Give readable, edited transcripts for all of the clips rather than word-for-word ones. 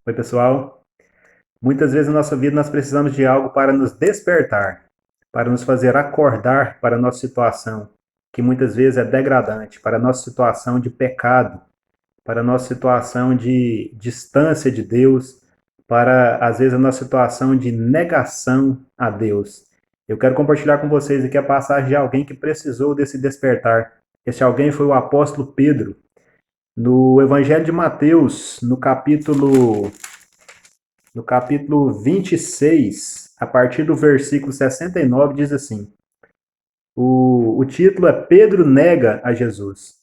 Oi, pessoal. Muitas vezes na nossa vida nós precisamos de algo para nos despertar, para nos fazer acordar para a nossa situação, que muitas vezes é degradante, para a nossa situação de pecado, para a nossa situação de distância de Deus, para, às vezes, a nossa situação de negação a Deus. Eu quero compartilhar com vocês aqui a passagem de alguém que precisou desse despertar. Esse alguém foi o apóstolo Pedro. No Evangelho de Mateus, no capítulo 26, a partir do versículo 69, diz assim: o título é Pedro nega a Jesus.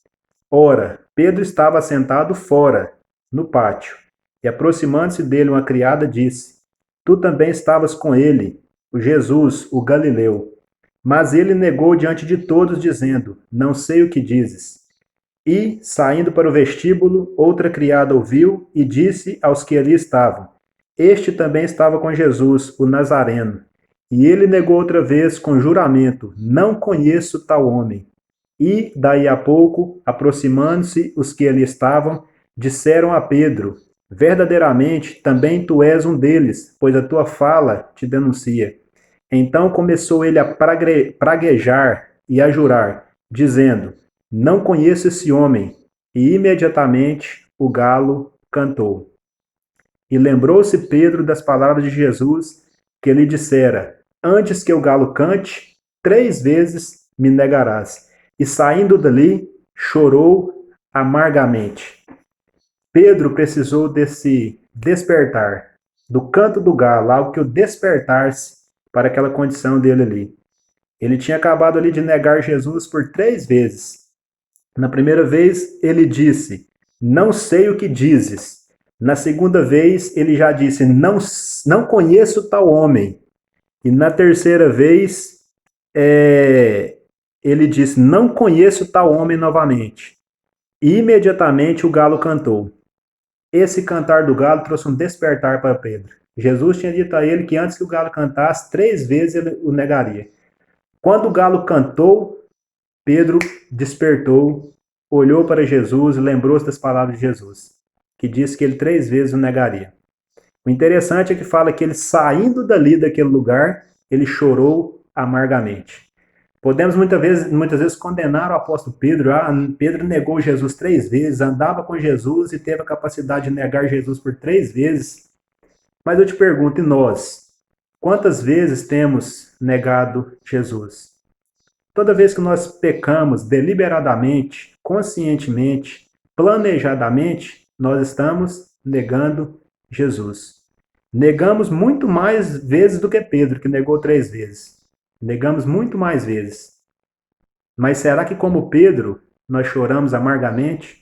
Ora, Pedro estava sentado fora, no pátio, e aproximando-se dele uma criada disse: Tu também estavas com ele, o Jesus, o Galileu. Mas ele negou diante de todos, dizendo: Não sei o que dizes. E, saindo para o vestíbulo, outra criada ouviu e disse aos que ali estavam: Este também estava com Jesus, o Nazareno. E ele negou outra vez com juramento: Não conheço tal homem. E, daí a pouco, aproximando-se os que ali estavam, disseram a Pedro: Verdadeiramente, também tu és um deles, pois a tua fala te denuncia. Então começou ele a praguejar e a jurar, dizendo: Não conheço esse homem. E imediatamente o galo cantou. E lembrou-se Pedro das palavras de Jesus, que lhe dissera: Antes que o galo cante, 3 vezes me negarás. E saindo dali, chorou amargamente. Pedro precisou desse despertar, do canto do galo, algo que o despertasse para aquela condição dele ali. Ele tinha acabado ali de negar Jesus por 3 vezes. Na primeira vez, ele disse: Não sei o que dizes. Na segunda vez, ele já disse: Não conheço tal homem. E na terceira vez, ele disse: Não conheço tal homem novamente. E imediatamente o galo cantou. Esse cantar do galo trouxe um despertar para Pedro. Jesus tinha dito a ele que antes que o galo cantasse, 3 vezes ele o negaria. Quando o galo cantou, Pedro despertou, olhou para Jesus e lembrou-se das palavras de Jesus, que disse que ele 3 vezes o negaria. O interessante é que fala que ele, saindo dali daquele lugar, ele chorou amargamente. Podemos muitas vezes condenar o apóstolo Pedro. Pedro negou Jesus 3 vezes, andava com Jesus e teve a capacidade de negar Jesus por 3 vezes. Mas eu te pergunto, e nós? Quantas vezes temos negado Jesus? Toda vez que nós pecamos deliberadamente, conscientemente, planejadamente, nós estamos negando Jesus. Negamos muito mais vezes do que Pedro, que negou 3 vezes. Negamos muito mais vezes. Mas será que, como Pedro, nós choramos amargamente?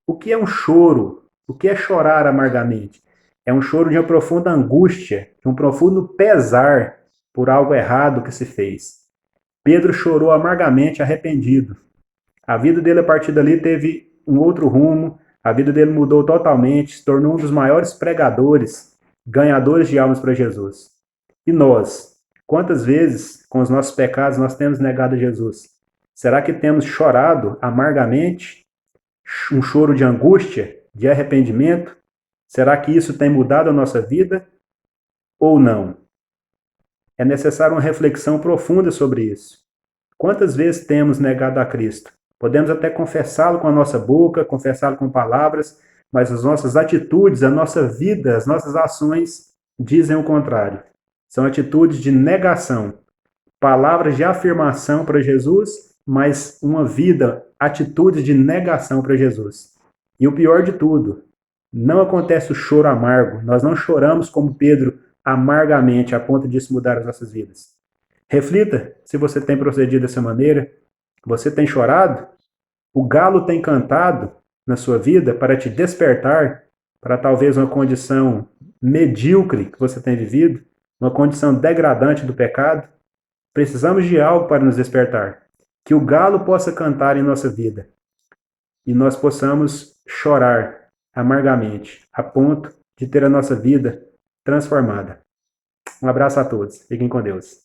O que é um choro? O que é chorar amargamente? É um choro de uma profunda angústia, de um profundo pesar por algo errado que se fez. Pedro chorou amargamente, arrependido. A vida dele, a partir dali, teve um outro rumo. A vida dele mudou totalmente, se tornou um dos maiores pregadores, ganhadores de almas para Jesus. E nós? Quantas vezes, com os nossos pecados, nós temos negado a Jesus? Será que temos chorado amargamente? Um choro de angústia, de arrependimento? Será que isso tem mudado a nossa vida ou não? É necessário uma reflexão profunda sobre isso. Quantas vezes temos negado a Cristo? Podemos até confessá-lo com a nossa boca, confessá-lo com palavras, mas as nossas atitudes, a nossa vida, as nossas ações dizem o contrário. São atitudes de negação, palavras de afirmação para Jesus, mas uma vida, atitudes de negação para Jesus. E o pior de tudo, não acontece o choro amargo, nós não choramos como Pedro amargamente a ponto disso mudar as nossas vidas. Reflita se você tem procedido dessa maneira. Você tem chorado? O galo tem cantado na sua vida para te despertar para talvez uma condição medíocre que você tem vivido, uma condição degradante do pecado? Precisamos de algo para nos despertar. Que o galo possa cantar em nossa vida e nós possamos chorar amargamente, a ponto de ter a nossa vida transformada. Um abraço a todos. Fiquem com Deus.